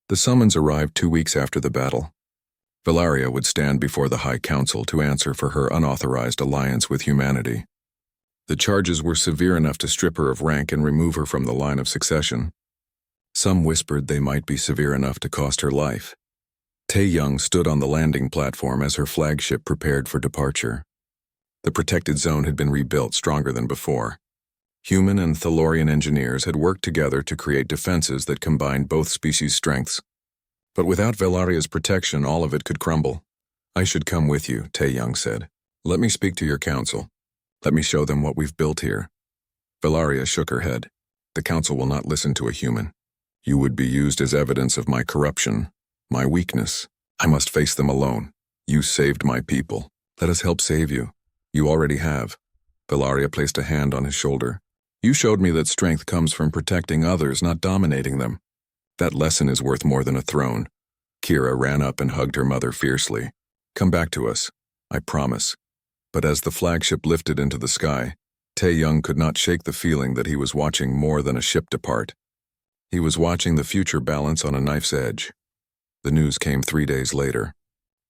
The summons arrived 2 weeks after the battle. Valeria would stand before the High Council to answer for her unauthorized alliance with humanity. The charges were severe enough to strip her of rank and remove her from the line of succession. Some whispered they might be severe enough to cost her life. Tae-young stood on the landing platform as her flagship prepared for departure. The protected zone had been rebuilt stronger than before. Human and Thalorian engineers had worked together to create defenses that combined both species' strengths. But without Valaria's protection, all of it could crumble. "I should come with you," Tae-young said. "Let me speak to your council. Let me show them what we've built here." Valeria shook her head. "The council will not listen to a human. You would be used as evidence of my corruption, my weakness. I must face them alone. You saved my people. Let us help save you. You already have." Valeria placed a hand on his shoulder. "You showed me that strength comes from protecting others, not dominating them. That lesson is worth more than a throne." Kira ran up and hugged her mother fiercely. "Come back to us. I promise." But as the flagship lifted into the sky, Tae-young could not shake the feeling that he was watching more than a ship depart. He was watching the future balance on a knife's edge. The news came 3 days later.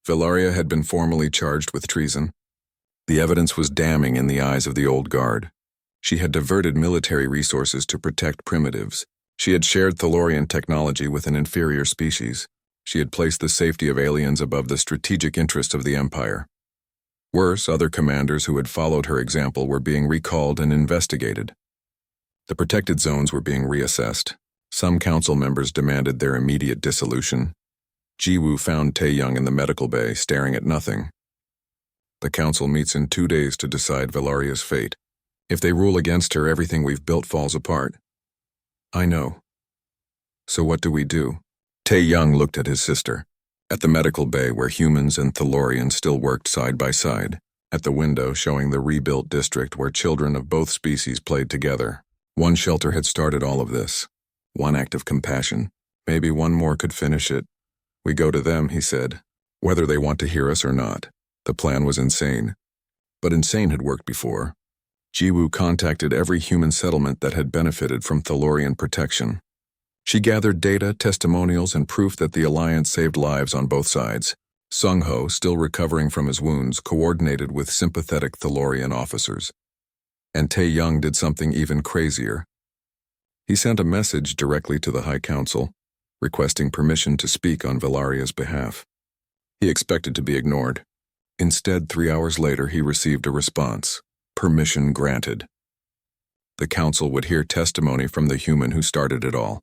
Valeria had been formally charged with treason. The evidence was damning in the eyes of the old guard. She had diverted military resources to protect primitives. She had shared Thalorian technology with an inferior species. She had placed the safety of aliens above the strategic interests of the Empire. Worse, other commanders who had followed her example were being recalled and investigated. The protected zones were being reassessed. Some council members demanded their immediate dissolution. Jiwoo found Tae-young in the medical bay, staring at nothing. "The council meets in 2 days to decide Valaria's fate. If they rule against her, everything we've built falls apart." "I know. So what do we do?" Tae-young looked at his sister. At the medical bay where humans and Thalorians still worked side by side, at the window showing the rebuilt district where children of both species played together. One shelter had started all of this. One act of compassion. Maybe one more could finish it. "We go to them," he said, "whether they want to hear us or not." The plan was insane. But insane had worked before. Jiwoo contacted every human settlement that had benefited from Thalorian protection. She gathered data, testimonials, and proof that the Alliance saved lives on both sides. Sung-ho, still recovering from his wounds, coordinated with sympathetic Thalorian officers. And Tae-young did something even crazier. He sent a message directly to the High Council, requesting permission to speak on Valaria's behalf. He expected to be ignored. Instead, 3 hours later, he received a response. Permission granted. The council would hear testimony from the human who started it all.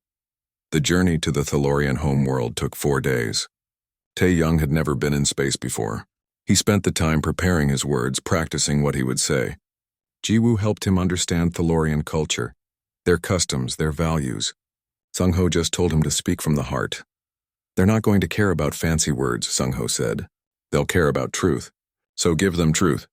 The journey to the Thalorian homeworld took 4 days. Tae-young had never been in space before. He spent the time preparing his words, practicing what he would say. Jiwoo helped him understand Thalorian culture, their customs, their values. Sung-ho just told him to speak from the heart. "They're not going to care about fancy words," Sung-ho said. "They'll care about truth. So give them truth."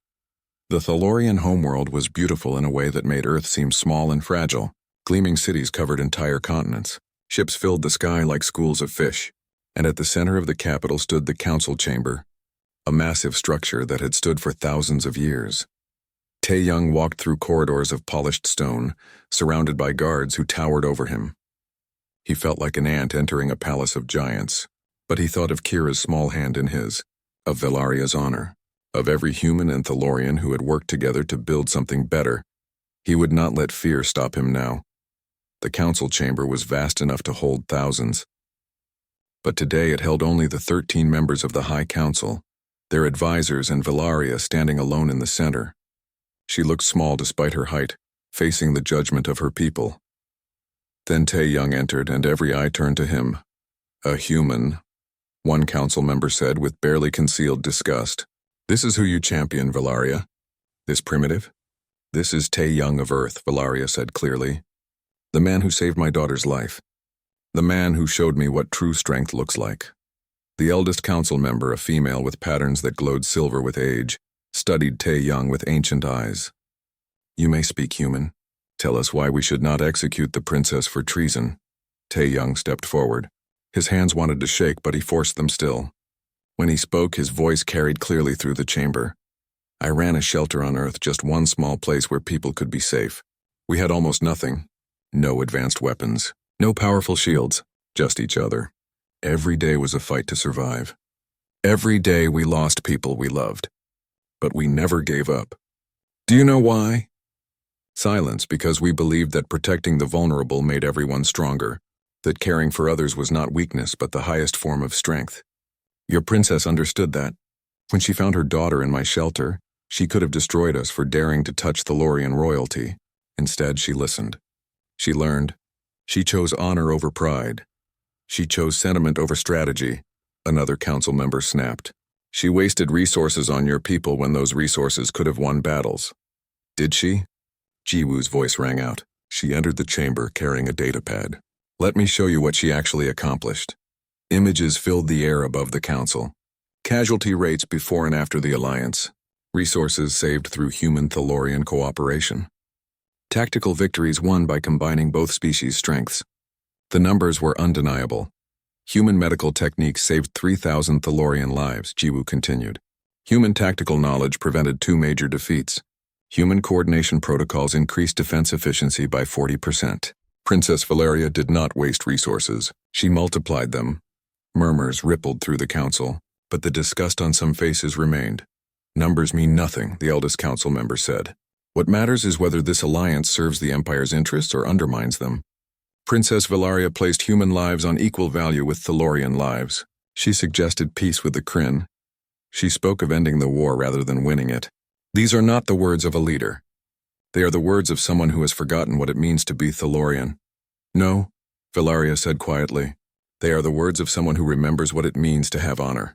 The Thalorian homeworld was beautiful in a way that made Earth seem small and fragile. Gleaming cities covered entire continents. Ships filled the sky like schools of fish. And at the center of the capital stood the council chamber, a massive structure that had stood for thousands of years. Tae-young walked through corridors of polished stone, surrounded by guards who towered over him. He felt like an ant entering a palace of giants, but he thought of Kira's small hand in his, of Valaria's honor, of every human and Thalorian who had worked together to build something better. He would not let fear stop him now. The council chamber was vast enough to hold thousands. But today it held only the 13 members of the High Council, their advisors and Valeria standing alone in the center. She looked small despite her height, facing the judgment of her people. Then Tae-young entered and every eye turned to him. "A human," one council member said with barely concealed disgust. "This is who you champion, Valeria? This primitive?" "This is Tae-young of Earth," Valeria said clearly. "The man who saved my daughter's life. The man who showed me what true strength looks like." The eldest council member, a female with patterns that glowed silver with age, studied Tae-young with ancient eyes. "You may speak, human. Tell us why we should not execute the princess for treason." Tae-young stepped forward. His hands wanted to shake, but he forced them still. When he spoke, his voice carried clearly through the chamber. "I ran a shelter on Earth, just one small place where people could be safe. We had almost nothing. No advanced weapons. No powerful shields. Just each other. Every day was a fight to survive. Every day we lost people we loved. But we never gave up. Do you know why? Silence, because we believed that protecting the vulnerable made everyone stronger, that caring for others was not weakness but the highest form of strength. Your princess understood that. When she found her daughter in my shelter, she could have destroyed us for daring to touch Thalorian royalty. Instead, she listened. She learned. She chose honor over pride. She chose sentiment over strategy. Another council member snapped. She wasted resources on your people when those resources could have won battles. Did she? Jiwoo's voice rang out. She entered the chamber carrying a datapad. Let me show you what she actually accomplished. Images filled the air above the council. Casualty rates before and after the alliance. Resources saved through human-Thalorian cooperation. Tactical victories won by combining both species' strengths. The numbers were undeniable. Human medical techniques saved 3,000 Thalorian lives, Jiwoo continued. Human tactical knowledge prevented 2 major defeats. Human coordination protocols increased defense efficiency by 40%. Princess Valeria did not waste resources. She multiplied them. Murmurs rippled through the council, but the disgust on some faces remained. Numbers mean nothing, the eldest council member said. What matters is whether this alliance serves the Empire's interests or undermines them. Princess Valeria placed human lives on equal value with Thalorian lives. She suggested peace with the Kryn. She spoke of ending the war rather than winning it. These are not the words of a leader. They are the words of someone who has forgotten what it means to be Thalorian. No, Valeria said quietly. They are the words of someone who remembers what it means to have honor.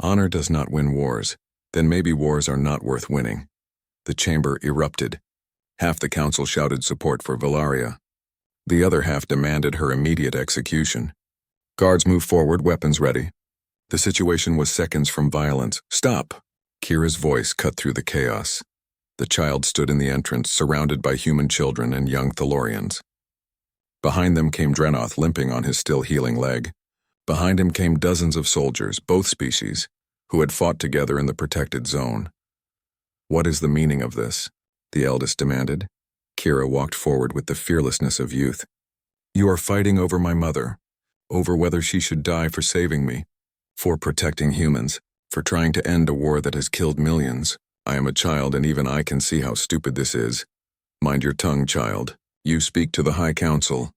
Honor does not win wars. Then maybe wars are not worth winning. The chamber erupted. Half the council shouted support for Valeria. The other half demanded her immediate execution. Guards moved forward, weapons ready. The situation was seconds from violence. Stop! Kira's voice cut through the chaos. The child stood in the entrance, surrounded by human children and young Thalorians. Behind them came Drenoth, limping on his still healing leg. Behind him came dozens of soldiers, both species, who had fought together in the protected zone. What is the meaning of this? The eldest demanded. Kira walked forward with the fearlessness of youth. You are fighting over my mother, over whether she should die for saving me, for protecting humans, for trying to end a war that has killed millions. I am a child and even I can see how stupid this is. Mind your tongue, child. You speak to the High Council.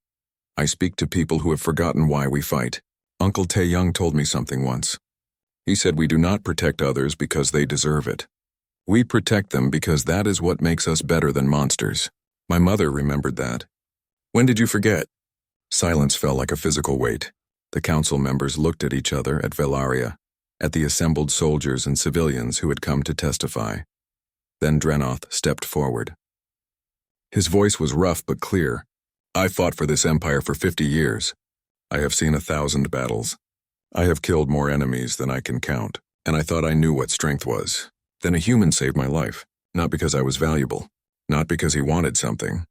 I speak to people who have forgotten why we fight. Uncle Tae-young told me something once. He said we do not protect others because they deserve it. We protect them because that is what makes us better than monsters. My mother remembered that. When did you forget? Silence fell like a physical weight. The council members looked at each other, at Valeria, at the assembled soldiers and civilians who had come to testify. Then Drenoth stepped forward. His voice was rough but clear. I fought for this empire for 50 years. I have seen 1,000 battles. I have killed more enemies than I can count, and I thought I knew what strength was. Then a human saved my life, not because I was valuable, not because he wanted something,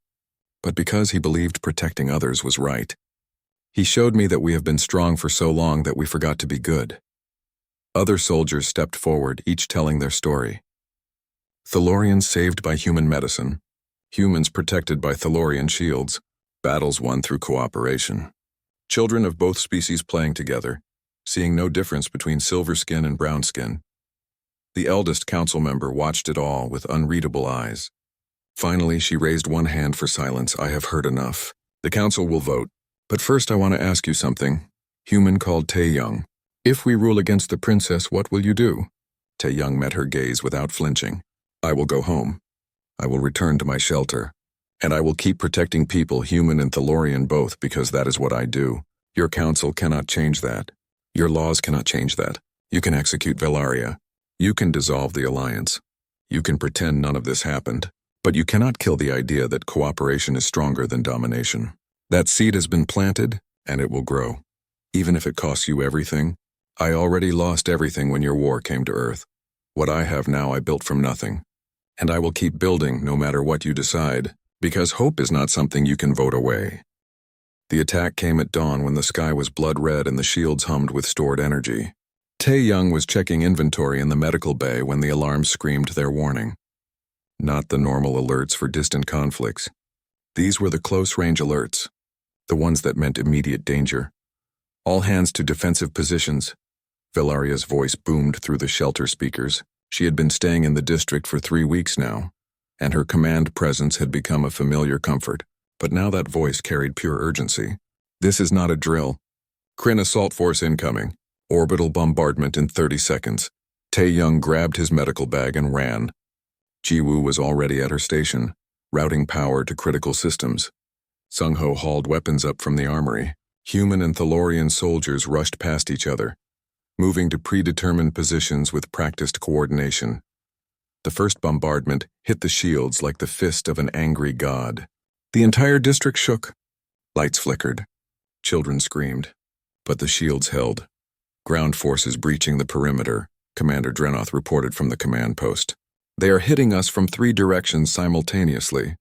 but because he believed protecting others was right. He showed me that we have been strong for so long that we forgot to be good. Other soldiers stepped forward, each telling their story. Thalorians saved by human medicine, humans protected by Thalorian shields, battles won through cooperation. Children of both species playing together, seeing no difference between silver skin and brown skin. The eldest council member watched it all with unreadable eyes. Finally, she raised one hand for silence. I have heard enough. The council will vote. But first I want to ask you something. Human called Tae-young. If we rule against the princess, what will you do? Tae-young met her gaze without flinching. I will go home. I will return to my shelter. And I will keep protecting people, human and Thalorian both, because that is what I do. Your council cannot change that. Your laws cannot change that. You can execute Valeria. You can dissolve the alliance. You can pretend none of this happened. But you cannot kill the idea that cooperation is stronger than domination. That seed has been planted, and it will grow. Even if it costs you everything. I already lost everything when your war came to Earth. What I have now I built from nothing. And I will keep building no matter what you decide, because hope is not something you can vote away. The attack came at dawn when the sky was blood red and the shields hummed with stored energy. Tae-young was checking inventory in the medical bay when the alarms screamed their warning. Not the normal alerts for distant conflicts. These were the close-range alerts, the ones that meant immediate danger. All hands to defensive positions. Valaria's voice boomed through the shelter speakers. She had been staying in the district for 3 weeks now, and her command presence had become a familiar comfort. But now that voice carried pure urgency. This is not a drill. Kryn assault force incoming. Orbital bombardment in 30 seconds. Tae-young grabbed his medical bag and ran. Ji-woo was already at her station, routing power to critical systems. Sung-ho hauled weapons up from the armory. Human and Thalorian soldiers rushed past each other, moving to predetermined positions with practiced coordination. The first bombardment hit the shields like the fist of an angry god. The entire district shook. Lights flickered. Children screamed. But the shields held. Ground forces breaching the perimeter, Commander Drenoth reported from the command post. They are hitting us from 3 directions simultaneously.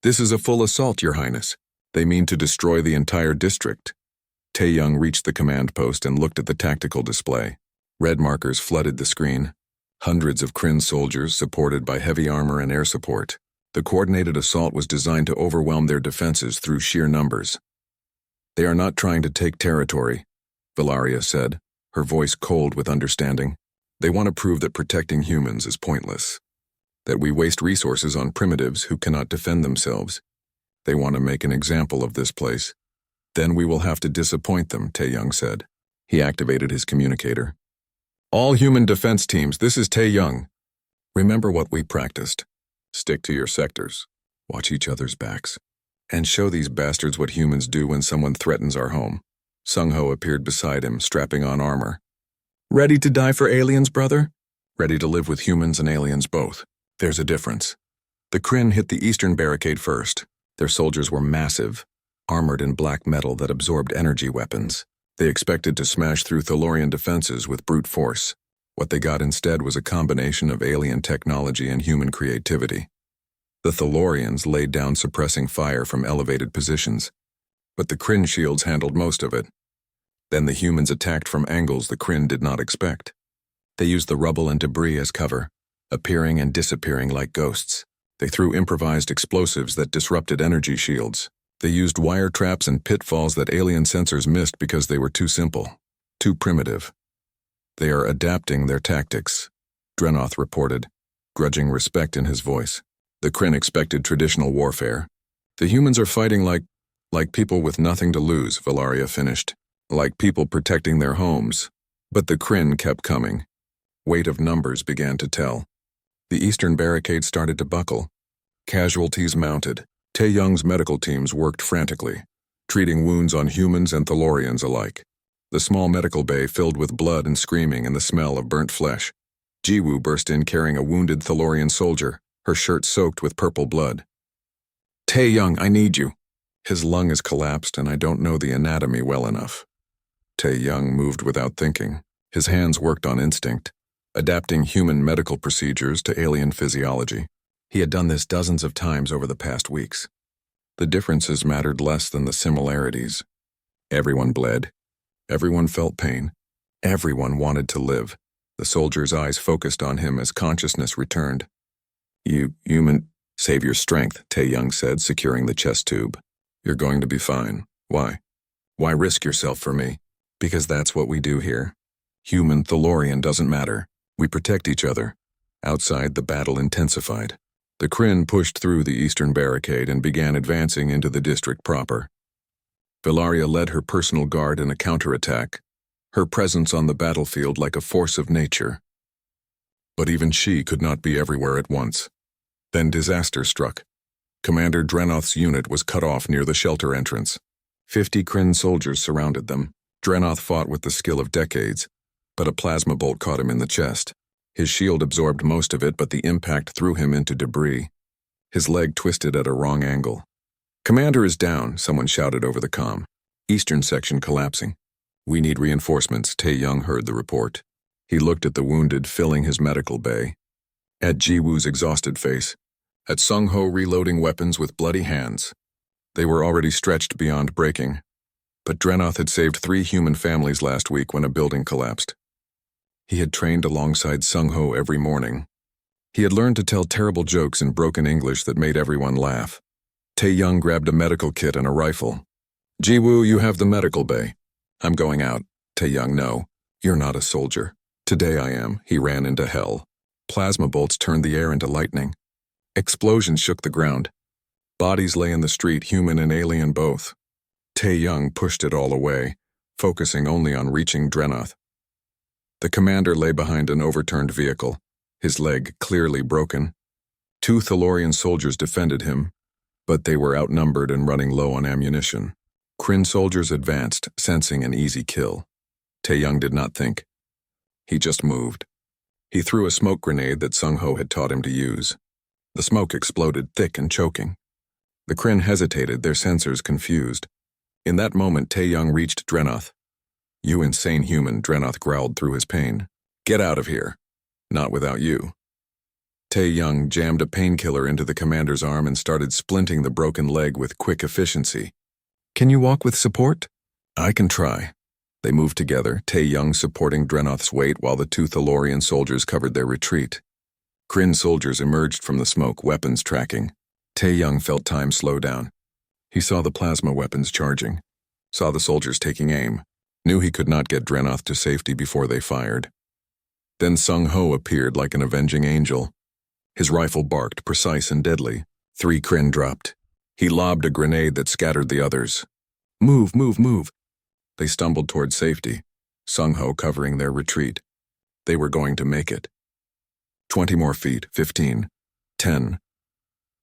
This is a full assault, Your Highness. They mean to destroy the entire district. Tae-young reached the command post and looked at the tactical display. Red markers flooded the screen. Hundreds of Kryn soldiers supported by heavy armor and air support. The coordinated assault was designed to overwhelm their defenses through sheer numbers. They are not trying to take territory, Valaria said, her voice cold with understanding. They want to prove that protecting humans is pointless. That we waste resources on primitives who cannot defend themselves. They want to make an example of this place. Then we will have to disappoint them, Tae-young said. He activated his communicator. All human defense teams, this is Tae-young. Remember what we practiced. Stick to your sectors. Watch each other's backs. And show these bastards what humans do when someone threatens our home. Sung-ho appeared beside him, strapping on armor. Ready to die for aliens, brother? Ready to live with humans and aliens both. There's a difference. The Kryn hit the eastern barricade first. Their soldiers were massive, armored in black metal that absorbed energy weapons. They expected to smash through Thalorian defenses with brute force. What they got instead was a combination of alien technology and human creativity. The Thalorians laid down suppressing fire from elevated positions, but the Kryn shields handled most of it. Then the humans attacked from angles the Kryn did not expect. They used the rubble and debris as cover, appearing and disappearing like ghosts. They threw improvised explosives that disrupted energy shields. They used wire traps and pitfalls that alien sensors missed because they were too simple, too primitive. They are adapting their tactics, Drenoth reported, grudging respect in his voice. The Kryn expected traditional warfare. The humans are fighting like people with nothing to lose, Valaria finished. Like people protecting their homes. But the Kryn kept coming. Weight of numbers began to tell. The eastern barricade started to buckle. Casualties mounted. Tae-young's medical teams worked frantically, treating wounds on humans and Thalorians alike. The small medical bay filled with blood and screaming and the smell of burnt flesh. Ji-woo burst in carrying a wounded Thalorian soldier, her shirt soaked with purple blood. Tae-young, I need you. His lung is collapsed and I don't know the anatomy well enough. Tae-young moved without thinking. His hands worked on instinct, adapting human medical procedures to alien physiology. He had done this dozens of times over the past weeks. The differences mattered less than the similarities. Everyone bled. Everyone felt pain. Everyone wanted to live. The soldier's eyes focused on him as consciousness returned. You, human, save your strength, Tae-young said, securing the chest tube. You're going to be fine. Why? Why risk yourself for me? Because that's what we do here. Human, Thalorian doesn't matter. We protect each other. Outside, the battle intensified. The Kryn pushed through the eastern barricade and began advancing into the district proper. Valaria led her personal guard in a counterattack, her presence on the battlefield like a force of nature. But even she could not be everywhere at once. Then disaster struck. Commander Drenoth's unit was cut off near the shelter entrance. 50 Kryn soldiers surrounded them. Drenoth fought with the skill of decades, but a plasma bolt caught him in the chest. His shield absorbed most of it, but the impact threw him into debris. His leg twisted at a wrong angle. Commander is down, someone shouted over the comm. Eastern section collapsing. We need reinforcements, Tae-young heard the report. He looked at the wounded filling his medical bay. At Ji-woo's exhausted face. At Sung-ho reloading weapons with bloody hands. They were already stretched beyond breaking. But Drenoth had saved 3 human families last week when a building collapsed. He had trained alongside Sung-ho every morning. He had learned to tell terrible jokes in broken English that made everyone laugh. Tae-young grabbed a medical kit and a rifle. Ji-woo, you have the medical bay. I'm going out. Tae-young, no. You're not a soldier. Today I am. He ran into hell. Plasma bolts turned the air into lightning. Explosions shook the ground. Bodies lay in the street, human and alien both. Tae-young pushed it all away, focusing only on reaching Drenoth. The commander lay behind an overturned vehicle, his leg clearly broken. 2 Thalorian soldiers defended him, but they were outnumbered and running low on ammunition. Kryn soldiers advanced, sensing an easy kill. Tae-young did not think. He just moved. He threw a smoke grenade that Sung-ho had taught him to use. The smoke exploded thick and choking. The Kryn hesitated, their sensors confused. In that moment, Tae-young reached Drenoth. You insane human, Drenoth growled through his pain. Get out of here. Not without you. Tae-young jammed a painkiller into the commander's arm and started splinting the broken leg with quick efficiency. Can you walk with support? I can try. They moved together, Tae-young supporting Drenoth's weight while the 2 Thalorian soldiers covered their retreat. Kryn soldiers emerged from the smoke, weapons tracking. Tae-young felt time slow down. He saw the plasma weapons charging, saw the soldiers taking aim, knew he could not get Drenoth to safety before they fired. Then Sung-ho appeared like an avenging angel. His rifle barked, precise and deadly. 3 Kryn dropped. He lobbed a grenade that scattered the others. Move, move, move. They stumbled toward safety, Sung-ho covering their retreat. They were going to make it. 20 more feet, 15, 10.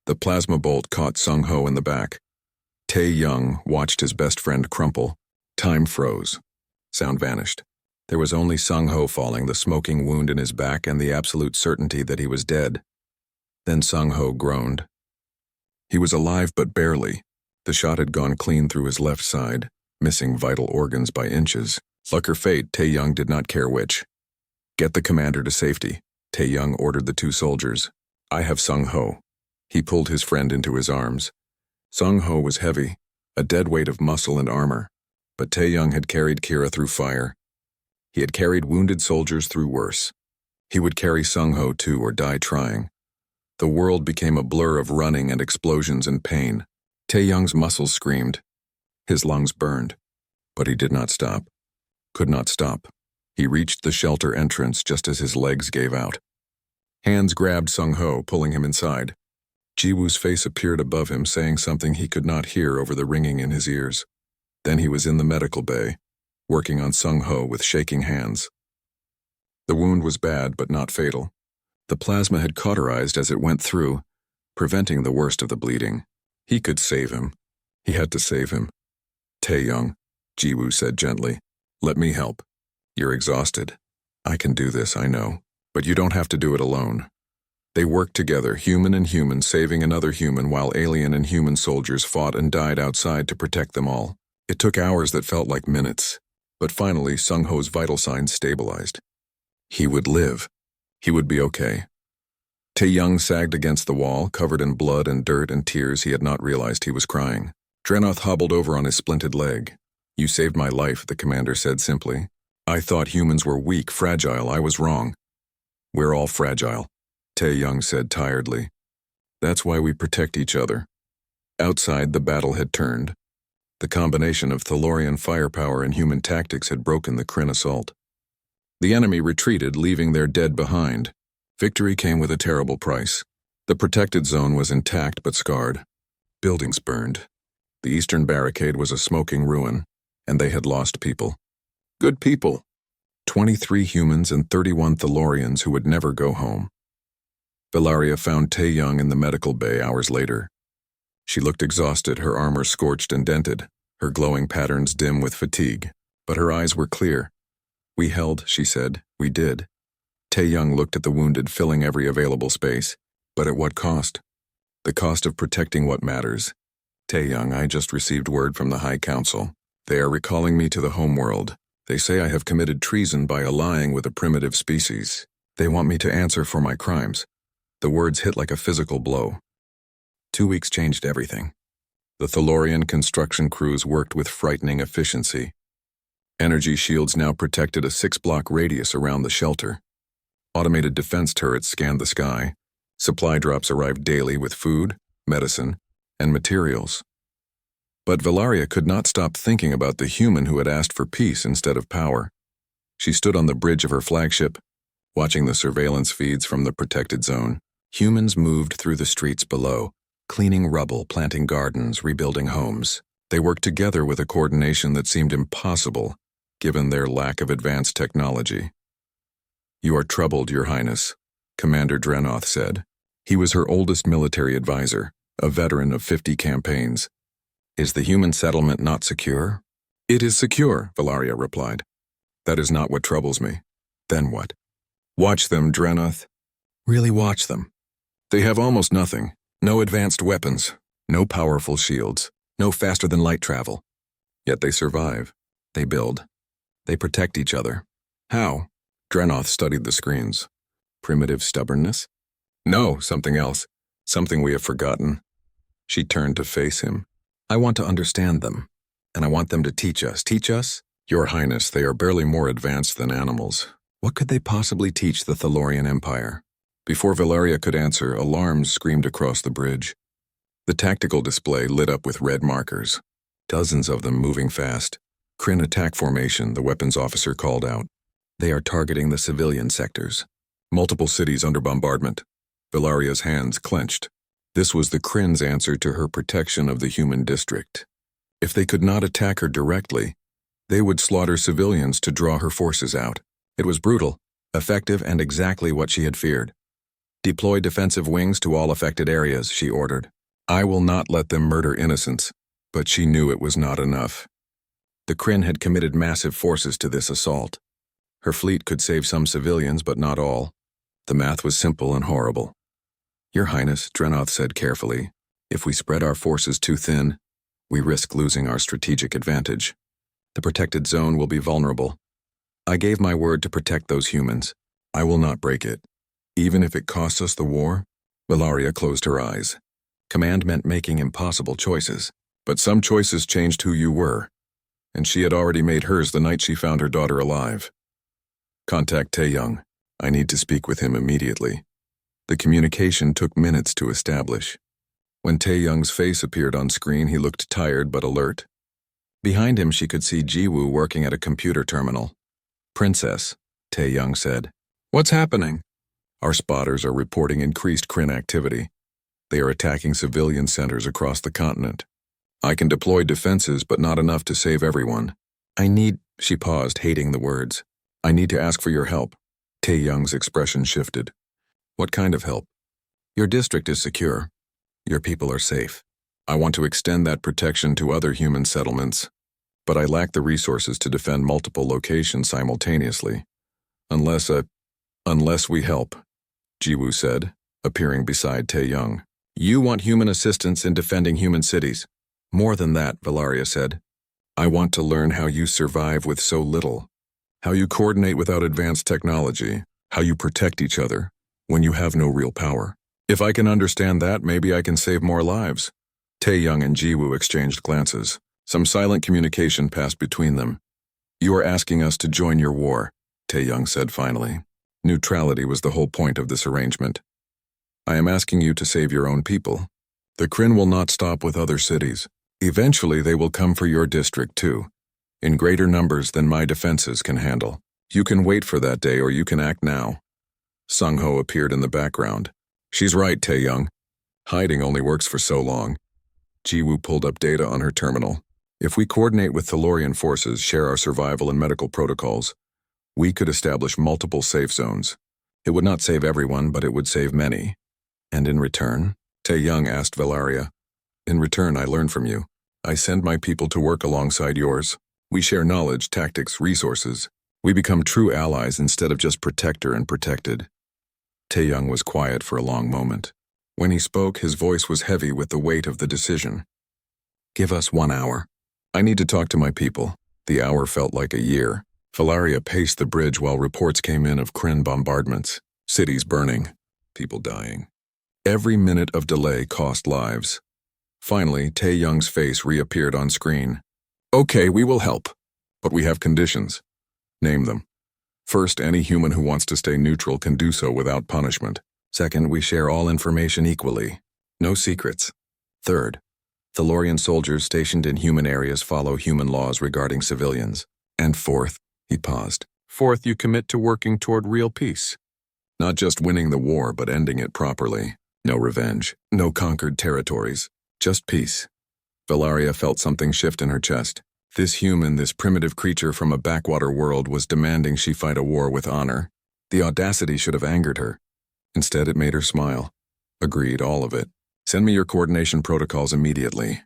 The plasma bolt caught Sung-ho in the back. Tae-young watched his best friend crumple. Time froze. Sound vanished. There was only Sung-ho falling, the smoking wound in his back and the absolute certainty that he was dead. Then Sung-ho groaned. He was alive but barely. The shot had gone clean through his left side, missing vital organs by inches. Luck or fate, Tae-young did not care which. Get the commander to safety, Tae-young ordered the 2 soldiers. I have Sung-ho. He pulled his friend into his arms. Sung-ho was heavy, a dead weight of muscle and armor, but Tae-young had carried Kira through fire. He had carried wounded soldiers through worse. He would carry Sung-ho too or die trying. The world became a blur of running and explosions and pain. Tae-young's muscles screamed. His lungs burned. But he did not stop. Could not stop. He reached the shelter entrance just as his legs gave out. Hands grabbed Sung-ho, pulling him inside. Jiwoo's face appeared above him, saying something he could not hear over the ringing in his ears. Then he was in the medical bay, working on Sung-ho with shaking hands. The wound was bad, but not fatal. The plasma had cauterized as it went through, preventing the worst of the bleeding. He could save him. He had to save him. Tae-young, Jiwoo said gently. Let me help. You're exhausted. I can do this, I know. But you don't have to do it alone. They worked together, human and human, saving another human while alien and human soldiers fought and died outside to protect them all. It took hours that felt like minutes. But finally, Sung-ho's vital signs stabilized. He would live. He would be okay. Tae-young sagged against the wall, covered in blood and dirt and tears. He had not realized he was crying. Drenoth hobbled over on his splinted leg. You saved my life, the commander said simply. I thought humans were weak, fragile. I was wrong. We're all fragile, Tae-young said tiredly. That's why we protect each other. Outside, the battle had turned. The combination of Thalorian firepower and human tactics had broken the Kryn assault. The enemy retreated, leaving their dead behind. Victory came with a terrible price. The protected zone was intact but scarred. Buildings burned. The eastern barricade was a smoking ruin, and they had lost people. Good people. 23 humans and 31 Thalorians who would never go home. Valeria found Tae-young in the medical bay hours later. She looked exhausted, her armor scorched and dented, her glowing patterns dim with fatigue, but her eyes were clear. We held, she said. We did. Tae-young looked at the wounded, filling every available space. But at what cost? The cost of protecting what matters. Tae-young, I just received word from the High Council. They are recalling me to the homeworld. They say I have committed treason by allying with a primitive species. They want me to answer for my crimes. The words hit like a physical blow. 2 weeks changed everything. The Thalorian construction crews worked with frightening efficiency. Energy shields now protected a 6-block radius around the shelter. Automated defense turrets scanned the sky. Supply drops arrived daily with food, medicine, and materials. But Valeria could not stop thinking about the human who had asked for peace instead of power. She stood on the bridge of her flagship, watching the surveillance feeds from the protected zone. Humans moved through the streets below, cleaning rubble, planting gardens, rebuilding homes. They worked together with a coordination that seemed impossible, given their lack of advanced technology. "You are troubled, Your Highness," Commander Drenoth said. He was her oldest military advisor, a veteran of 50 campaigns. "Is the human settlement not secure?" "It is secure," Valeria replied. "That is not what troubles me." "Then what?" "Watch them, Drenoth. Really watch them. They have almost nothing. No advanced weapons, no powerful shields, no faster-than-light travel. Yet they survive. They build. They protect each other. How?" Drenoth studied the screens. "Primitive stubbornness?" "No, something else. Something we have forgotten." She turned to face him. "I want to understand them, and I want them to teach us." "Teach us?" "Your Highness, they are barely more advanced than animals. What could they possibly teach the Thalorian Empire?" Before Valeria could answer, alarms screamed across the bridge. The tactical display lit up with red markers, dozens of them moving fast. "Kryn attack formation," the weapons officer called out. "They are targeting the civilian sectors. Multiple cities under bombardment." Valeria's hands clenched. This was the Kryn's answer to her protection of the human district. If they could not attack her directly, they would slaughter civilians to draw her forces out. It was brutal, effective, and exactly what she had feared. "Deploy defensive wings to all affected areas," she ordered. "I will not let them murder innocents," but she knew it was not enough. The Kryn had committed massive forces to this assault. Her fleet could save some civilians, but not all. The math was simple and horrible. "Your Highness," Drenoth said carefully, "if we spread our forces too thin, we risk losing our strategic advantage. The protected zone will be vulnerable. I gave my word to protect those humans. I will not break it, even if it costs us the war." Valeria closed her eyes. Command meant making impossible choices, but some choices changed who you were, and she had already made hers the night she found her daughter alive. "Contact Tae-young. I need to speak with him immediately." The communication took minutes to establish. When Tae-young's face appeared on screen, he looked tired but alert. Behind him, she could see Jiwoo working at a computer terminal. "Princess," Tae-young said. "What's happening?" "Our spotters are reporting increased Kryn activity. They are attacking civilian centers across the continent. I can deploy defenses, but not enough to save everyone. She paused, hating the words. "I need to ask for your help." Tae-young's expression shifted. "What kind of help?" "Your district is secure. Your people are safe. I want to extend that protection to other human settlements, but I lack the resources to defend multiple locations simultaneously. Unless we help," Jiwoo said, appearing beside Tae-young. "You want human assistance in defending human cities." "More than that," Valeria said. "I want to learn how you survive with so little, how you coordinate without advanced technology, how you protect each other when you have no real power. If I can understand that, maybe I can save more lives." Tae-young and Jiwoo exchanged glances. Some silent communication passed between them. "You are asking us to join your war," Tae-young said finally. Neutrality was the whole point of this arrangement. "I am asking you to save your own people. The Kryn will not stop with other cities. Eventually they will come for your district too, in greater numbers than my defenses can handle. You can wait for that day or you can act now." Sung-ho appeared in the background. "She's right, Tae-young. Hiding only works for so long." Jiwoo pulled up data on her terminal. "If we coordinate with Thalorian forces, share our survival and medical protocols, we could establish multiple safe zones. It would not save everyone, but it would save many." "And in return?" Tae-young asked Valeria. "In return, I learn from you. I send my people to work alongside yours. We share knowledge, tactics, resources. We become true allies instead of just protector and protected." Tae-young was quiet for a long moment. When he spoke, his voice was heavy with the weight of the decision. "Give us 1 hour. I need to talk to my people." The hour felt like a year. Valeria paced the bridge while reports came in of Kryn bombardments, cities burning, people dying. Every minute of delay cost lives. Finally, Tae-young's face reappeared on screen. "Okay, we will help, but we have conditions." "Name them." "First, any human who wants to stay neutral can do so without punishment. Second, we share all information equally. No secrets. Third, Thalorian soldiers stationed in human areas follow human laws regarding civilians. And fourth, he paused. Fourth, you commit to working toward real peace. Not just winning the war, but ending it properly. No revenge, no conquered territories, just peace. Valeria felt something shift in her chest. This human, this primitive creature from a backwater world, was demanding she fight a war with honor. The audacity should have angered her. Instead, it made her smile. Agreed, all of it. Send me your coordination protocols immediately.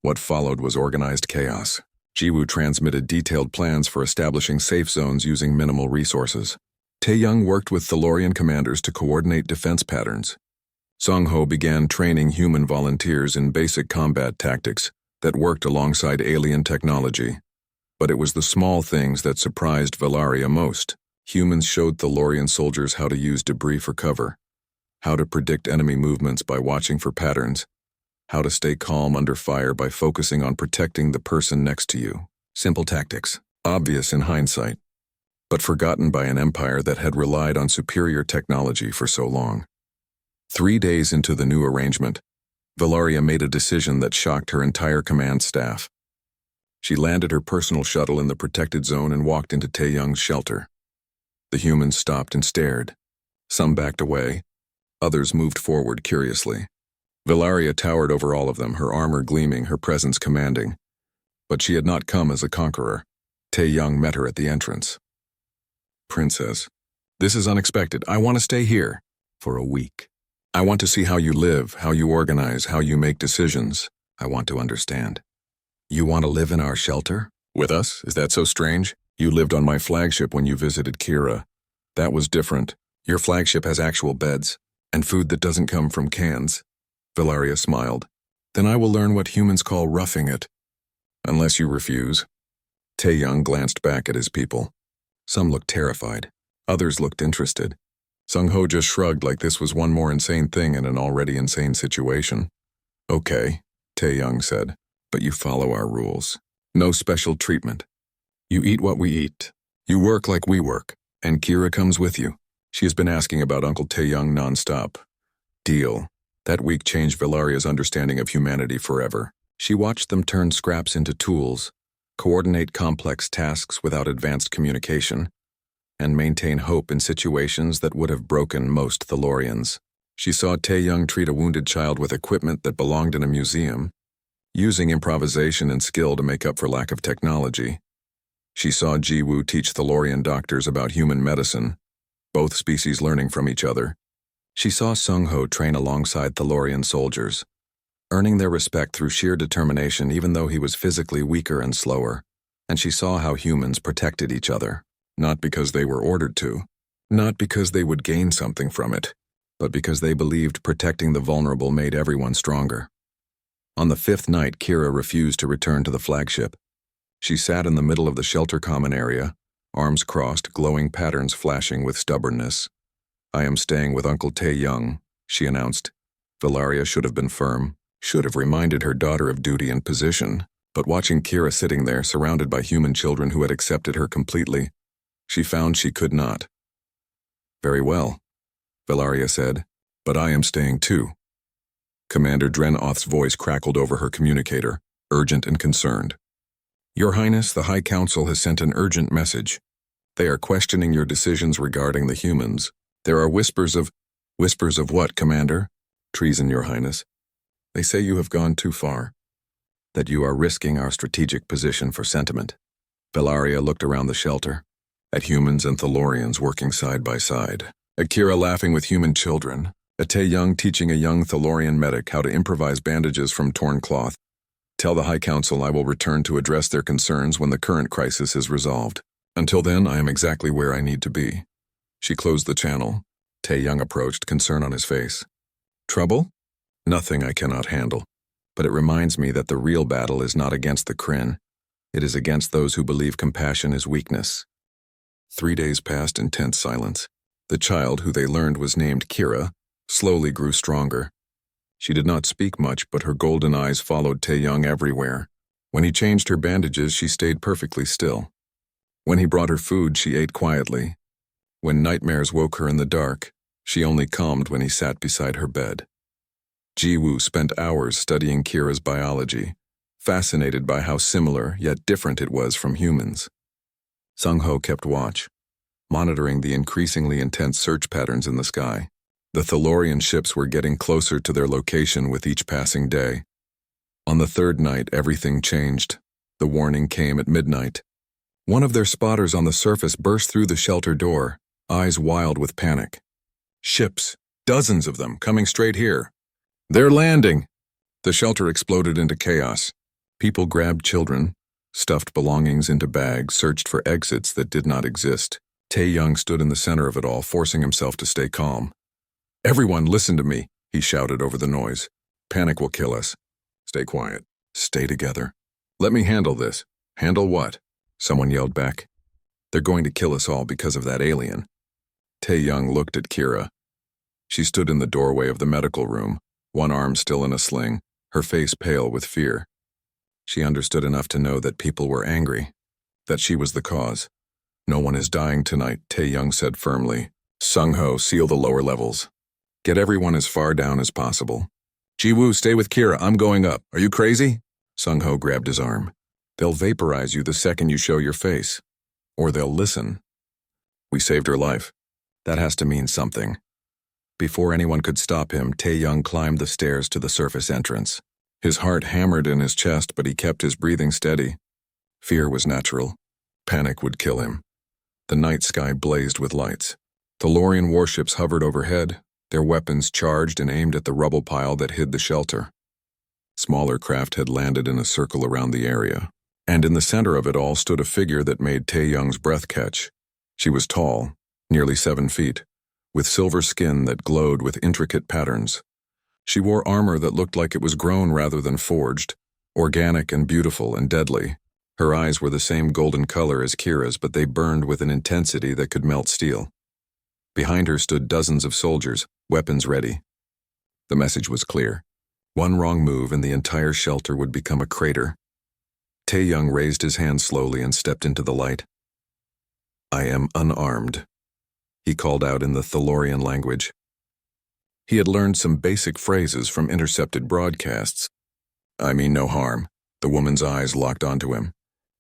What followed was organized chaos. Jiwoo transmitted detailed plans for establishing safe zones using minimal resources. Taeyoung worked with Thalorian commanders to coordinate defense patterns. Sungho began training human volunteers in basic combat tactics that worked alongside alien technology. But it was the small things that surprised Valeria most. Humans showed Thalorian soldiers how to use debris for cover, how to predict enemy movements by watching for patterns, how to stay calm under fire by focusing on protecting the person next to you. Simple tactics, obvious in hindsight, but forgotten by an empire that had relied on superior technology for so long. 3 days into the new arrangement, Valeria made a decision that shocked her entire command staff. She landed her personal shuttle in the protected zone and walked into Taeyoung's shelter. The humans stopped and stared. Some backed away, others moved forward curiously. Valeria towered over all of them, her armor gleaming, her presence commanding. But she had not come as a conqueror. Taeyoung met her at the entrance. Princess, this is unexpected. I want to stay here for a week. I want to see how you live, how you organize, how you make decisions. I want to understand. You want to live in our shelter? With us? Is that so strange? You lived on my flagship when you visited Kira. That was different. Your flagship has actual beds, and food that doesn't come from cans. Valeria smiled. Then I will learn what humans call roughing it. Unless you refuse. Taeyoung glanced back at his people. Some looked terrified. Others looked interested. Sungho just shrugged like this was one more insane thing in an already insane situation. Okay, Taeyoung said, but you follow our rules. No special treatment. You eat what we eat. You work like we work. And Kira comes with you. She has been asking about Uncle Taeyoung nonstop. Deal. That week changed Valeria's understanding of humanity forever. She watched them turn scraps into tools, coordinate complex tasks without advanced communication, and maintain hope in situations that would have broken most Thalorians. She saw Taeyoung treat a wounded child with equipment that belonged in a museum, using improvisation and skill to make up for lack of technology. She saw Jiwoo teach Thalorian doctors about human medicine, both species learning from each other. She saw Sungho train alongside Thalorian soldiers, earning their respect through sheer determination even though he was physically weaker and slower. And she saw how humans protected each other. Not because they were ordered to, not because they would gain something from it, but because they believed protecting the vulnerable made everyone stronger. On the 5th night, Kira refused to return to the flagship. She sat in the middle of the shelter common area, arms crossed, glowing patterns flashing with stubbornness. I am staying with Uncle Taeyoung, she announced. Valeria should have been firm, should have reminded her daughter of duty and position, but watching Kira sitting there, surrounded by human children who had accepted her completely, she found she could not. Very well, Valeria said, but I am staying too. Commander Drenoth's voice crackled over her communicator, urgent and concerned. Your Highness, the High Council has sent an urgent message. They are questioning your decisions regarding the humans. There are whispers of what, Commander? Treason, Your Highness. They say you have gone too far, that you are risking our strategic position for sentiment. Valeria looked around the shelter, at humans and Thalorians working side by side, at Kira laughing with human children, at Taeyoung teaching a young Thalorian medic how to improvise bandages from torn cloth. Tell the High Council I will return to address their concerns when the current crisis is resolved. Until then, I am exactly where I need to be. She closed the channel. Taeyoung approached, concern on his face. Trouble? Nothing I cannot handle. But it reminds me that the real battle is not against the Kryn. It is against those who believe compassion is weakness. 3 days passed in tense silence. The child, who they learned was named Kira, slowly grew stronger. She did not speak much, but her golden eyes followed Taeyoung everywhere. When he changed her bandages, she stayed perfectly still. When he brought her food, she ate quietly. When nightmares woke her in the dark, she only calmed when he sat beside her bed. Ji-woo spent hours studying Kira's biology, fascinated by how similar yet different it was from humans. Sung-ho kept watch, monitoring the increasingly intense search patterns in the sky. The Thalorian ships were getting closer to their location with each passing day. On the third night, everything changed. The warning came at midnight. One of their spotters on the surface burst through the shelter door, eyes wild with panic. Ships, dozens of them, coming straight here. They're landing! The shelter exploded into chaos. People grabbed children, stuffed belongings into bags, searched for exits that did not exist. Tae-young stood in the center of it all, forcing himself to stay calm. Everyone, listen to me, he shouted over the noise. Panic will kill us. Stay quiet. Stay together. Let me handle this. Handle what? Someone yelled back. They're going to kill us all because of that alien. Tae-young looked at Kira. She stood in the doorway of the medical room, one arm still in a sling, her face pale with fear. She understood enough to know that people were angry, that she was the cause. No one is dying tonight, Tae-young said firmly. Sung-ho, seal the lower levels. Get everyone as far down as possible. Ji-woo, stay with Kira, I'm going up. Are you crazy? Sung-ho grabbed his arm. They'll vaporize you the second you show your face. Or they'll listen. We saved her life. That has to mean something. Before anyone could stop him, Tae-young climbed the stairs to the surface entrance. His heart hammered in his chest, but he kept his breathing steady. Fear was natural. Panic would kill him. The night sky blazed with lights. Thalorian warships hovered overhead, their weapons charged and aimed at the rubble pile that hid the shelter. Smaller craft had landed in a circle around the area, and in the center of it all stood a figure that made Tae-young's breath catch. She was tall, nearly 7 feet, with silver skin that glowed with intricate patterns. She wore armor that looked like it was grown rather than forged, organic and beautiful and deadly. Her eyes were the same golden color as Kira's, but they burned with an intensity that could melt steel. Behind her stood dozens of soldiers, weapons ready. The message was clear. One wrong move and the entire shelter would become a crater. Tae-young raised his hand slowly and stepped into the light. I am unarmed, he called out in the Thalorian language. He had learned some basic phrases from intercepted broadcasts. I mean no harm. The woman's eyes locked onto him.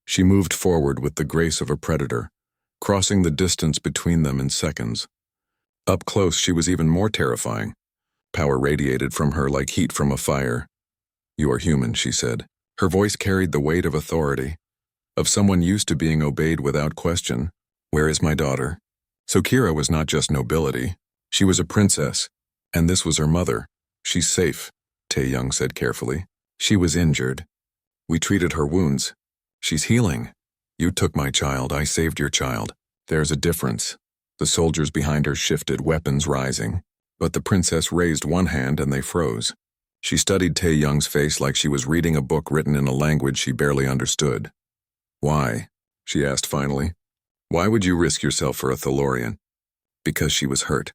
She moved forward with the grace of a predator, crossing the distance between them in seconds. Up close, she was even more terrifying. Power radiated from her like heat from a fire. You are human, she said. Her voice carried the weight of authority, of someone used to being obeyed without question. Where is my daughter? So Kira was not just nobility. She was a princess, and this was her mother. She's safe, Tae-young said carefully. She was injured. We treated her wounds. She's healing. You took my child, I saved your child. There's a difference. The soldiers behind her shifted, weapons rising. But the princess raised one hand and they froze. She studied Tae-young's face like she was reading a book written in a language she barely understood. Why? She asked finally. Why would you risk yourself for a Thalorian? Because she was hurt.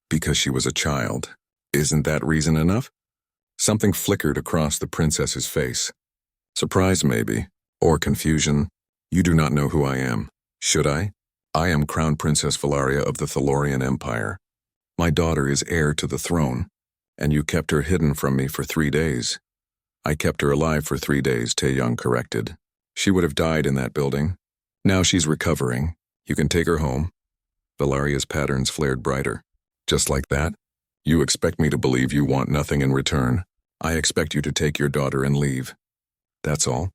Because she was a child. Isn't that reason enough? Something flickered across the princess's face. Surprise maybe, or confusion. You do not know who I am. Should I? I am Crown Princess Valaria of the Thalorian Empire. My daughter is heir to the throne, and you kept her hidden from me for 3 days. I kept her alive for 3 days, Tae-young corrected. She would have died in that building. Now she's recovering. You can take her home. Valaria's patterns flared brighter. Just like that? You expect me to believe you want nothing in return. I expect you to take your daughter and leave. That's all.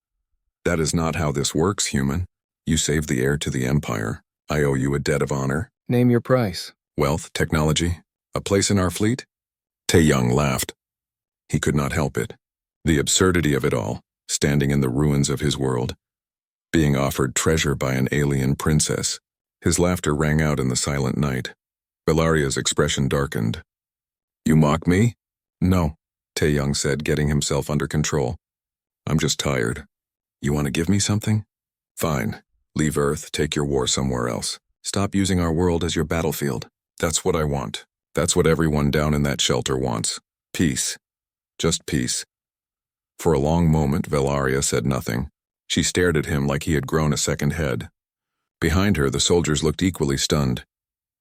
That is not how this works, human. You saved the heir to the Empire. I owe you a debt of honor. Name your price. Wealth, technology, a place in our fleet? Tae-young laughed. He could not help it. The absurdity of it all, standing in the ruins of his world, being offered treasure by an alien princess. His laughter rang out in the silent night. Valaria's expression darkened. You mock me? No, Tae-young said, getting himself under control. I'm just tired. You want to give me something? Fine. Leave Earth, take your war somewhere else. Stop using our world as your battlefield. That's what I want. That's what everyone down in that shelter wants. Peace. Just peace. For a long moment, Valaria said nothing. She stared at him like he had grown a second head. Behind her, the soldiers looked equally stunned.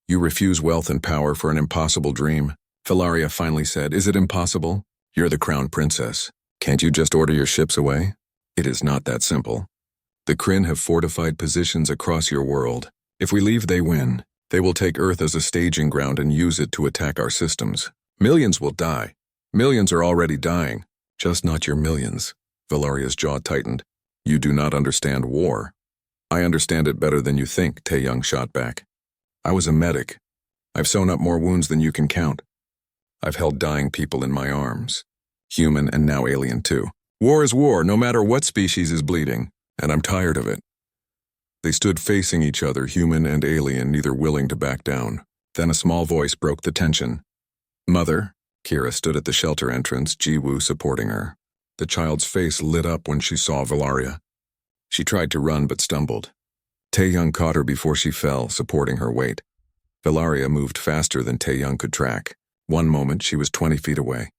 You refuse wealth and power for an impossible dream. Valaria finally said, Is it impossible? You're the crown princess. Can't you just order your ships away? It is not that simple. The Kryn have fortified positions across your world. If we leave, they win. They will take Earth as a staging ground and use it to attack our systems. Millions will die. Millions are already dying. Just not your millions. Valaria's jaw tightened. You do not understand war. I understand it better than you think, Tae-young shot back. I was a medic. I've sewn up more wounds than you can count. I've held dying people in my arms. Human and now alien too. War is war, no matter what species is bleeding, and I'm tired of it. They stood facing each other, human and alien, neither willing to back down. Then a small voice broke the tension. Mother. Kira stood at the shelter entrance, Ji-woo supporting her. The child's face lit up when she saw Valaria. She tried to run but stumbled. Tae-young caught her before she fell, supporting her weight. Valaria moved faster than Tae-young could track. One moment she was 20 feet away.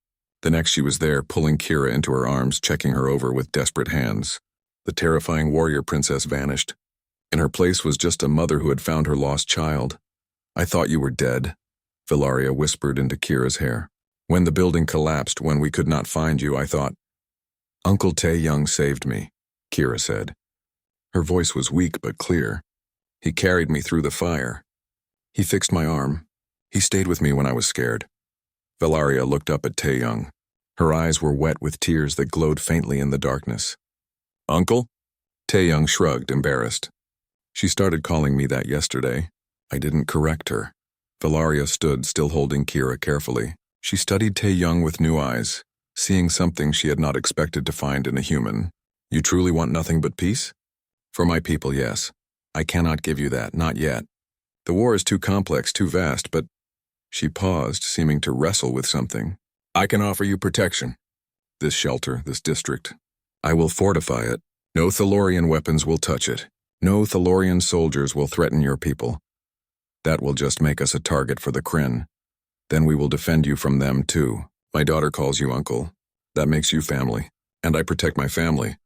The next she was there, pulling Kira into her arms, checking her over with desperate hands. The terrifying warrior princess vanished. In her place was just a mother who had found her lost child. I thought you were dead, Valaria whispered into Kira's hair. When the building collapsed, when we could not find you, I thought. Uncle Tae-young saved me, Kira said. Her voice was weak but clear. He carried me through the fire. He fixed my arm. He stayed with me when I was scared. Valaria looked up at Tae-young. Her eyes were wet with tears that glowed faintly in the darkness. Uncle? Tae-young shrugged, embarrassed. She started calling me that yesterday. I didn't correct her. Valaria stood, still holding Kira carefully. She studied Tae-young with new eyes, seeing something she had not expected to find in a human. You truly want nothing but peace? For my people, yes. I cannot give you that, not yet. The war is too complex, too vast, but... She paused, seeming to wrestle with something. I can offer you protection. This shelter, this district. I will fortify it. No Thalorian weapons will touch it. No Thalorian soldiers will threaten your people. That will just make us a target for the Kryn. Then we will defend you from them, too. My daughter calls you uncle. That makes you family. And I protect my family.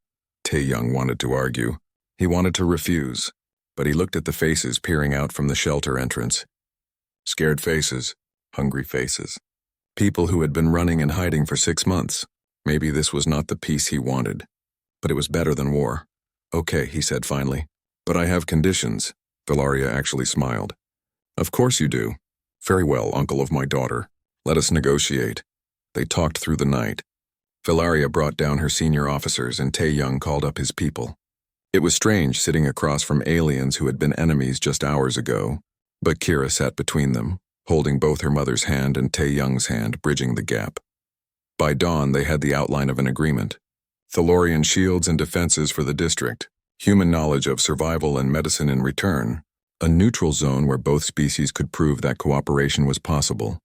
Tae-young wanted to argue. He wanted to refuse. But he looked at the faces peering out from the shelter entrance. Scared faces. Hungry faces. People who had been running and hiding for 6 months. Maybe this was not the peace he wanted. But it was better than war. Okay, he said finally. But I have conditions. Valaria actually smiled. Of course you do. Very well, uncle of my daughter. Let us negotiate. They talked through the night. Valaria brought down her senior officers and Tae-young called up his people. It was strange sitting across from aliens who had been enemies just hours ago, but Kira sat between them, holding both her mother's hand and Tae-young's hand, bridging the gap. By dawn, they had the outline of an agreement. Thalorian shields and defenses for the district, human knowledge of survival and medicine in return, a neutral zone where both species could prove that cooperation was possible.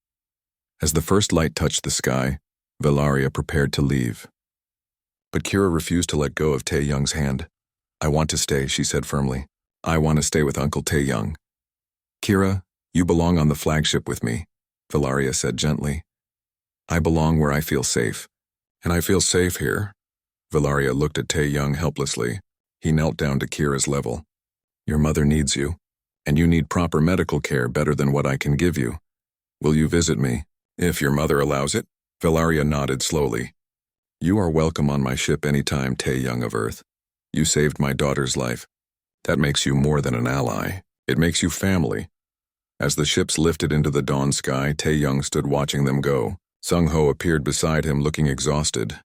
As the first light touched the sky, Valaria prepared to leave. But Kira refused to let go of Tae-young's hand. I want to stay, she said firmly. I want to stay with Uncle Tae-young. Kira, you belong on the flagship with me, Valaria said gently. I belong where I feel safe. And I feel safe here. Valaria looked at Tae-young helplessly. He knelt down to Kira's level. Your mother needs you, and you need proper medical care better than what I can give you. Will you visit me? If your mother allows it. Valaria nodded slowly. You are welcome on my ship anytime, Tae-young of Earth. You saved my daughter's life. That makes you more than an ally. It makes you family. As the ships lifted into the dawn sky, Tae-young stood watching them go. Sung-ho appeared beside him, looking exhausted.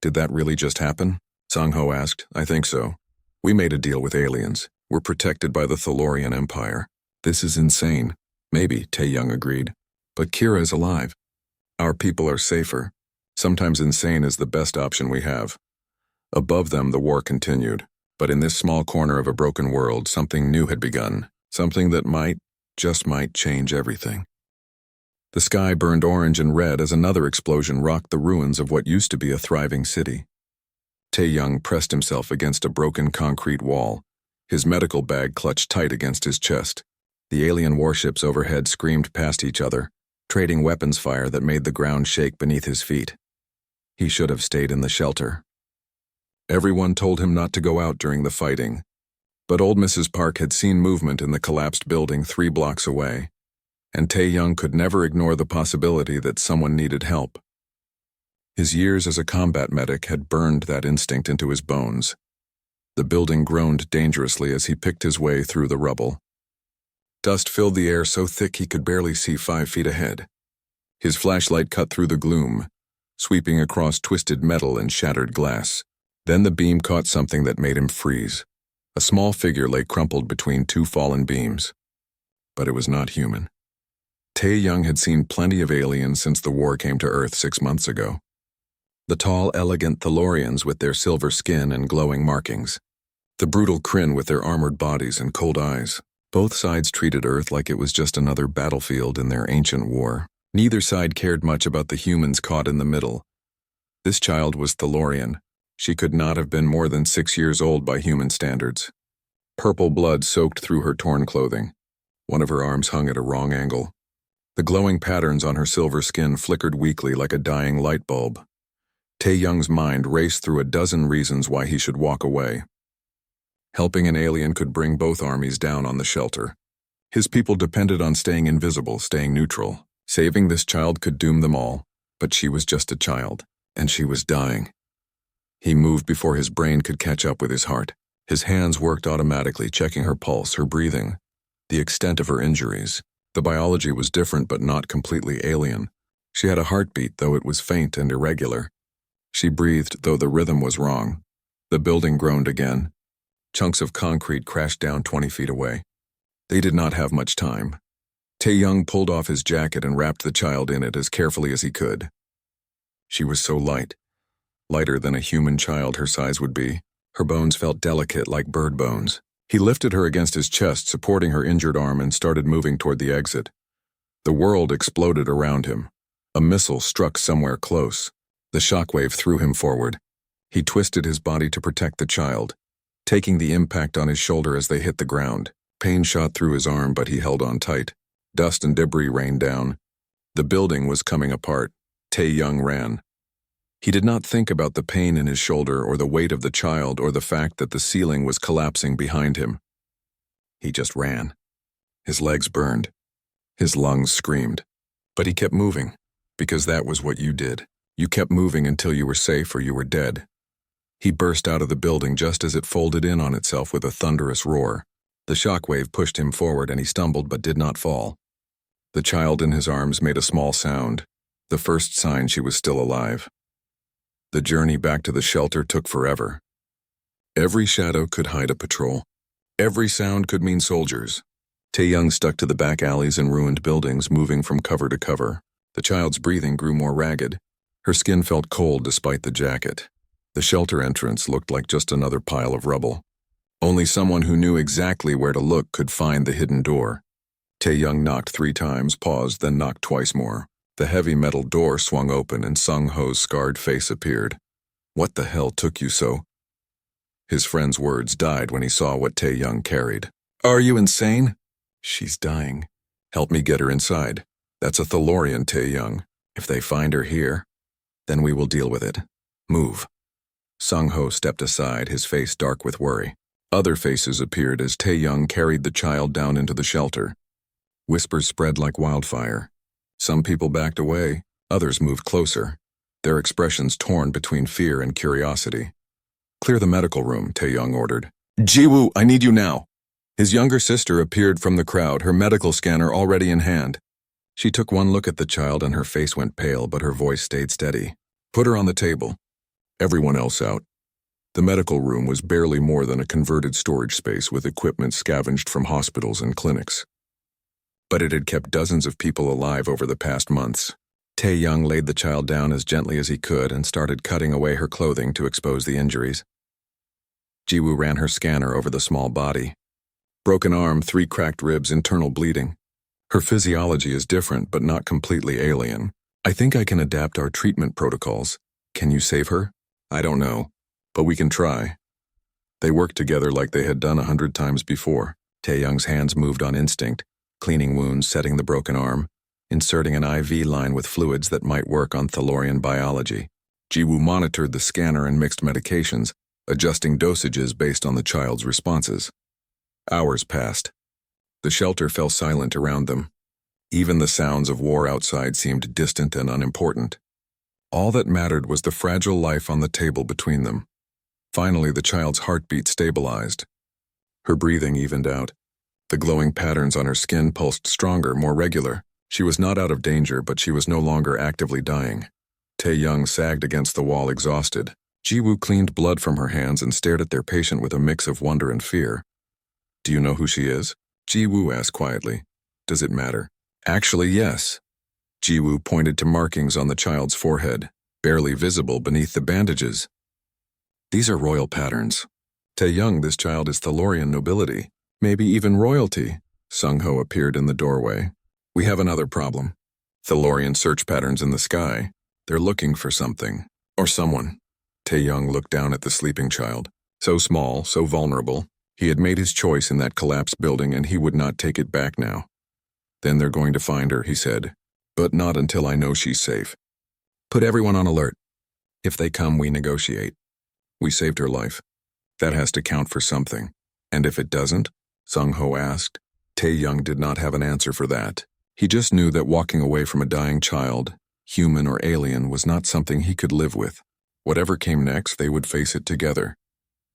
Did that really just happen? Sung-ho asked. I think so. We made a deal with aliens. We're protected by the Thalorian Empire. This is insane. Maybe, Tae-young agreed. But Kira is alive. Our people are safer. Sometimes insane is the best option we have. Above them, the war continued. But in this small corner of a broken world, something new had begun. Something that might, just might, change everything. The sky burned orange and red as another explosion rocked the ruins of what used to be a thriving city. Tae-young pressed himself against a broken concrete wall. His medical bag clutched tight against his chest. The alien warships overhead screamed past each other, trading weapons fire that made the ground shake beneath his feet. He should have stayed in the shelter. Everyone told him not to go out during the fighting, but old Mrs. Park had seen movement in the collapsed building 3 blocks away, and Tae-young could never ignore the possibility that someone needed help. His years as a combat medic had burned that instinct into his bones. The building groaned dangerously as he picked his way through the rubble. Dust filled the air so thick he could barely see 5 feet ahead. His flashlight cut through the gloom, sweeping across twisted metal and shattered glass. Then the beam caught something that made him freeze. A small figure lay crumpled between 2 fallen beams. But it was not human. Tae-young had seen plenty of aliens since the war came to Earth 6 months ago. The tall, elegant Thalorians with their silver skin and glowing markings. The brutal Kryn with their armored bodies and cold eyes. Both sides treated Earth like it was just another battlefield in their ancient war. Neither side cared much about the humans caught in the middle. This child was Thalorian. She could not have been more than 6 years old by human standards. Purple blood soaked through her torn clothing. One of her arms hung at a wrong angle. The glowing patterns on her silver skin flickered weakly like a dying light bulb. Tae-young's mind raced through a dozen reasons why he should walk away. Helping an alien could bring both armies down on the shelter. His people depended on staying invisible, staying neutral. Saving this child could doom them all, but she was just a child, and she was dying. He moved before his brain could catch up with his heart. His hands worked automatically, checking her pulse, her breathing, the extent of her injuries. The biology was different but not completely alien. She had a heartbeat, though it was faint and irregular. She breathed, though the rhythm was wrong. The building groaned again. Chunks of concrete crashed down 20 feet away. They did not have much time. Tae-young pulled off his jacket and wrapped the child in it as carefully as he could. She was so light, lighter than a human child her size would be. Her bones felt delicate like bird bones. He lifted her against his chest, supporting her injured arm, and started moving toward the exit. The world exploded around him. A missile struck somewhere close. The shockwave threw him forward. He twisted his body to protect the child, taking the impact on his shoulder as they hit the ground. Pain shot through his arm, but he held on tight. Dust and debris rained down. The building was coming apart. Tae-young ran. He did not think about the pain in his shoulder or the weight of the child or the fact that the ceiling was collapsing behind him. He just ran. His legs burned. His lungs screamed. But he kept moving, because that was what you did. You kept moving until you were safe or you were dead. He burst out of the building just as it folded in on itself with a thunderous roar. The shockwave pushed him forward and he stumbled but did not fall. The child in his arms made a small sound, the first sign she was still alive. The journey back to the shelter took forever. Every shadow could hide a patrol. Every sound could mean soldiers. Tae-young stuck to the back alleys and ruined buildings, moving from cover to cover. The child's breathing grew more ragged. Her skin felt cold despite the jacket. The shelter entrance looked like just another pile of rubble. Only someone who knew exactly where to look could find the hidden door. Tae-young knocked 3 times, paused, then knocked twice more. The heavy metal door swung open and Sung-ho's scarred face appeared. "What the hell took you so?" His friend's words died when he saw what Tae-young carried. "Are you insane?" "She's dying. Help me get her inside. That's a Thalorian, Tae-young. If they find her here, then we will deal with it. Move." Sung-ho stepped aside, his face dark with worry. Other faces appeared as Tae-young carried the child down into the shelter. Whispers spread like wildfire. Some people backed away, others moved closer, their expressions torn between fear and curiosity. "Clear the medical room," Tae-young ordered. "Jiwoo, I need you now." His younger sister appeared from the crowd, her medical scanner already in hand. She took one look at the child and her face went pale, but her voice stayed steady. "Put her on the table. Everyone else out." The medical room was barely more than a converted storage space with equipment scavenged from hospitals and clinics. But it had kept dozens of people alive over the past months. Tae-young laid the child down as gently as he could and started cutting away her clothing to expose the injuries. Jiwoo ran her scanner over the small body. Broken arm, 3 cracked ribs, internal bleeding. Her physiology is different, but not completely alien. "I think I can adapt our treatment protocols. Can you save her?" "I don't know, but we can try." They worked together like they had done 100 times before. Tae-young's hands moved on instinct, cleaning wounds, setting the broken arm, inserting an IV line with fluids that might work on Thalorian biology. Jiwoo monitored the scanner and mixed medications, adjusting dosages based on the child's responses. Hours passed. The shelter fell silent around them. Even the sounds of war outside seemed distant and unimportant. All that mattered was the fragile life on the table between them. Finally, the child's heartbeat stabilized. Her breathing evened out. The glowing patterns on her skin pulsed stronger, more regular. She was not out of danger, but she was no longer actively dying. Tae-young sagged against the wall, exhausted. Ji-woo cleaned blood from her hands and stared at their patient with a mix of wonder and fear. "Do you know who she is?" Ji-woo asked quietly. "Does it matter?" "Actually, yes." Ji-woo pointed to markings on the child's forehead, barely visible beneath the bandages. "These are royal patterns. Tae-young, this child is Thalorian nobility, maybe even royalty." Sung-ho appeared in the doorway. "We have another problem. Thalorian search patterns in the sky. They're looking for something. Or someone." Tae-young looked down at the sleeping child. So small, so vulnerable. He had made his choice in that collapsed building and he would not take it back now. "Then they're going to find her," he said. "But not until I know she's safe. Put everyone on alert. If they come, we negotiate. We saved her life. That has to count for something. And if it doesn't?" Sung-ho asked. Tae-young did not have an answer for that. He just knew that walking away from a dying child, human or alien, was not something he could live with. Whatever came next, they would face it together.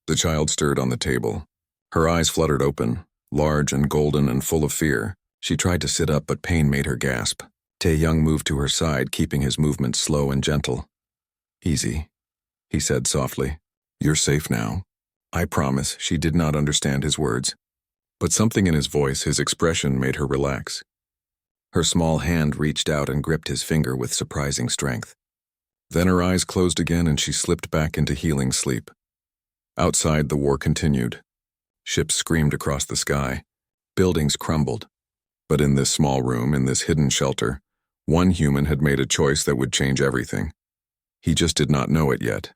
The child stirred on the table. Her eyes fluttered open, large and golden and full of fear. She tried to sit up, but pain made her gasp. Tae-young moved to her side, keeping his movements slow and gentle. "Easy," he said softly. "You're safe now. I promise." She did not understand his words, but something in his voice, his expression, made her relax. Her small hand reached out and gripped his finger with surprising strength. Then her eyes closed again and she slipped back into healing sleep. Outside, the war continued. Ships screamed across the sky. Buildings crumbled. But in this small room, in this hidden shelter, one human had made a choice that would change everything. He just did not know it yet.